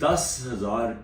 10,000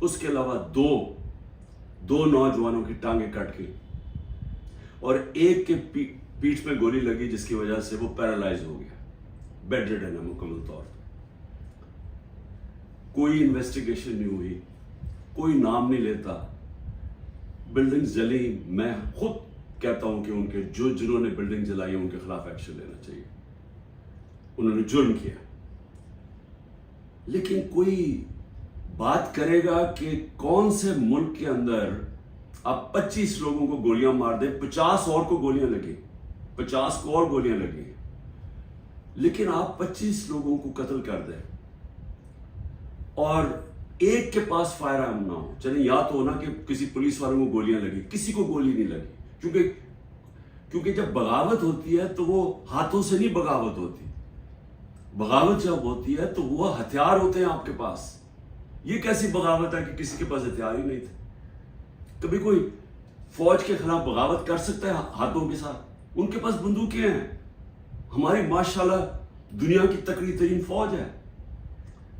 اس کے علاوہ دو نوجوانوں کی ٹانگیں کٹ گئی اور ایک کے پیٹھ میں گولی لگی جس کی وجہ سے وہ پیرالائز ہو گیا, بیڈ ریڈن ہے مکمل طور پر. کوئی انویسٹیگیشن نہیں ہوئی, کوئی نام نہیں لیتا. بلڈنگ جلی, میں خود کہتا ہوں کہ ان کے جنہوں نے بلڈنگ جلائی ان کے خلاف ایکشن لینا چاہیے, انہوں نے جرم کیا. لیکن کوئی بات کرے گا کہ کون سے ملک کے اندر آپ 25 لوگوں کو گولیاں مار دیں, 50 اور کو گولیاں لگیں, 50 کو اور گولیاں لگیں, لیکن آپ 25 لوگوں کو قتل کر دیں اور ایک کے پاس فائر آرم نہ ہو. چلیں یا تو ہونا کہ کسی پولیس والوں کو گولیاں لگی, کسی کو گولی نہیں لگی, کیونکہ جب بغاوت ہوتی ہے تو وہ ہاتھوں سے نہیں بغاوت ہوتی. بغاوت جب ہوتی ہے تو وہ ہتھیار ہوتے ہیں آپ کے پاس. یہ کیسی بغاوت ہے کہ کسی کے پاس ہتھیار ہی نہیں تھے؟ کبھی کوئی فوج کے خلاف بغاوت کر سکتا ہے ہاتھوں کے ساتھ؟ ان کے پاس بندوقیں ہیں. ہماری ماشاءاللہ دنیا کی تکڑی ترین فوج ہے.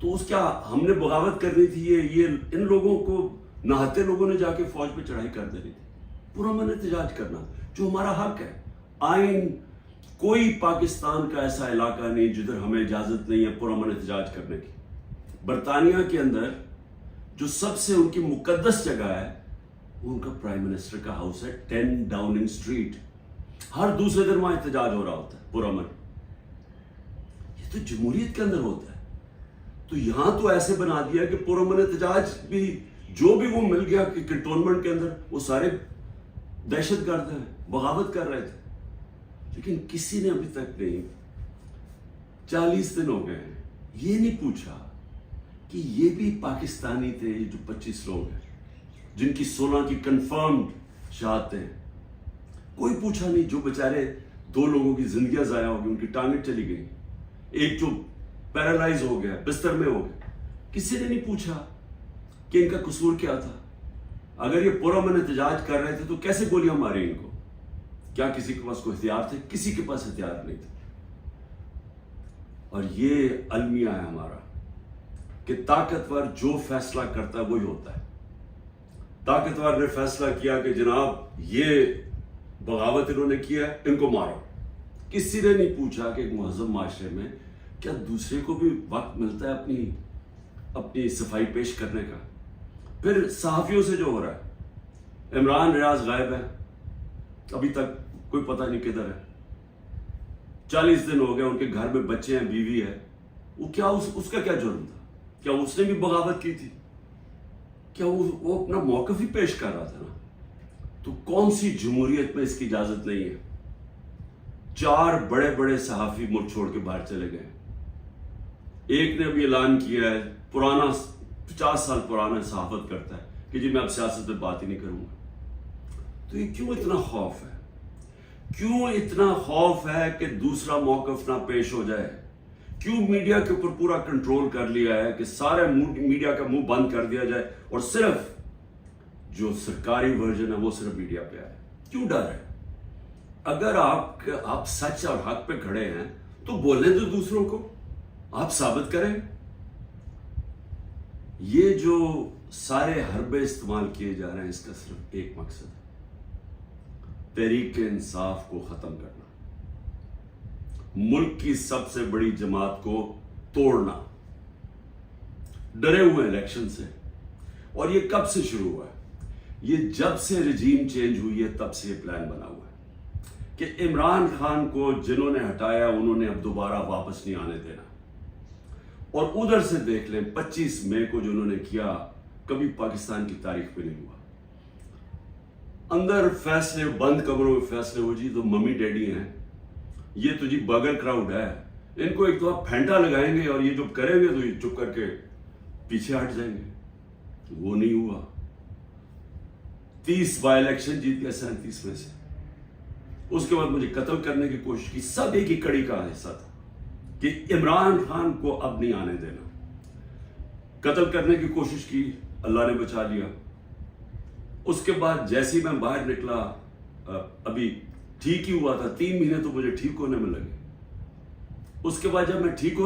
تو اس کیا ہم نے بغاوت کرنی تھی؟ یہ ان لوگوں کو نہاتے لوگوں نے جا کے فوج پہ چڑھائی کر دینی تھی. پرامن احتجاج کرنا جو ہمارا حق ہے. آئین کوئی پاکستان کا ایسا علاقہ نہیں جدھر ہمیں اجازت نہیں ہے پرامن احتجاج کرنے کی. برطانیہ کے اندر جو سب سے ان کی مقدس جگہ ہے ان کا پرائم منسٹر کا ہاؤس ہے 10 ڈاؤننگ سٹریٹ. ہر دوسرے دن وہاں احتجاج ہو رہا ہوتا ہے پرامن. یہ تو جمہوریت کے اندر ہوتا ہے. تو یہاں تو ایسے بنا دیا کہ پرامن احتجاج بھی جو بھی وہ مل گیا کہ کنٹونمنٹ کے اندر وہ سارے دہشت گرد ہیں, بغاوت کر رہے تھے. لیکن کسی نے ابھی تک نہیں, 40 دن ہو گئے ہیں, یہ نہیں پوچھا کہ یہ بھی پاکستانی تھے. جو 25 لوگ ہیں جن کی 16 کی کنفرمڈ شہادتیں ہیں, کوئی پوچھا نہیں. جو بیچارے 2 لوگوں کی زندگیاں ضائع ہو گئی, ان کی ٹانگیں چلی گئی, ایک جو پیرالائز ہو گیا, بستر میں ہو گیا, کسی نے نہیں پوچھا کہ ان کا قصور کیا تھا. اگر یہ پرامن احتجاج کر رہے تھے تو کیسے گولیاں ماری ان کو؟ کیا کسی کے پاس کوئی ہتھیار تھے؟ کسی کے پاس ہتھیار نہیں تھے. اور یہ المیہ ہے ہمارا کہ طاقتور جو فیصلہ کرتا ہے وہی ہوتا ہے. طاقتور نے فیصلہ کیا کہ جناب یہ بغاوت انہوں نے کیا ہے, ان کو مارو. کسی نے نہیں پوچھا کہ ایک مہذب معاشرے میں کیا دوسرے کو بھی وقت ملتا ہے اپنی صفائی پیش کرنے کا؟ پھر صحافیوں سے جو ہو رہا ہے, عمران ریاض غائب ہے, ابھی تک کوئی پتہ نہیں کدھر ہے. 40 دن ہو گئے, ان کے گھر میں بچے ہیں, بیوی ہے. وہ کیا اس کا کیا جرم تھا؟ کیا اس نے بھی بغاوت کی تھی؟ کیا وہ اپنا موقف ہی پیش کر رہا تھا نا؟ تو کون سی جمہوریت میں اس کی اجازت نہیں ہے؟ 4 بڑے بڑے صحافی ملک چھوڑ کے باہر چلے گئے. ایک نے ابھی اعلان کیا ہے, پرانا 50 سال پرانا صحافت کرتا ہے کہ جی میں اب سیاست پہ بات ہی نہیں کروں گا. تو یہ کیوں اتنا خوف ہے؟ کیوں اتنا خوف ہے کہ دوسرا موقف نہ پیش ہو جائے؟ کیوں میڈیا کے اوپر پورا کنٹرول کر لیا ہے کہ سارے میڈیا کا منہ بند کر دیا جائے اور صرف جو سرکاری ورژن ہے وہ صرف میڈیا پہ آئے؟ کیوں ڈر ہے؟ اگر آپ سچ اور حق پہ کھڑے ہیں تو بولنے دو دوسروں کو, آپ ثابت کریں. یہ جو سارے حربے استعمال کیے جا رہے ہیں اس کا صرف ایک مقصد ہے, تحریک انصاف کو ختم کرنا, ملک کی سب سے بڑی جماعت کو توڑنا. ڈرے ہوئے الیکشن سے. اور یہ کب سے شروع ہوا ہے؟ یہ جب سے رجیم چینج ہوئی ہے تب سے یہ پلان بنا ہوا ہے کہ عمران خان کو جنہوں نے ہٹایا انہوں نے اب دوبارہ واپس نہیں آنے دینا. اور ادھر سے دیکھ لیں 25 مئی کو جو انہوں نے کیا کبھی پاکستان کی تاریخ میں نہیں ہوا. اندر فیصلے, بند کمروں میں فیصلے ہو جی تو ممی ڈیڈی ہیں, یہ تو جی بغل کراؤڈ ہے, ان کو ایک دفعہ پھینٹا لگائیں گے اور یہ جو کریں گے تو یہ چپ کر کے پیچھے ہٹ جائیں گے. وہ نہیں ہوا. 30 بائی الیکشن جیت گیا 37 میں سے. اس کے بعد مجھے قتل کرنے کی کوشش کی. سب ایک ہی کڑی کا حصہ تھا کہ عمران خان کو اب نہیں آنے دینا. قتل کرنے کی کوشش کی, اللہ نے بچا لیا. اس کے بعد جیسے میں باہر نکلا, ابھی ٹھیک ہی ہوا تھا, 3 مہینے تو مجھے ٹھیک ہونے میں لگے. اس کے بعد جب میں ٹھیک ہو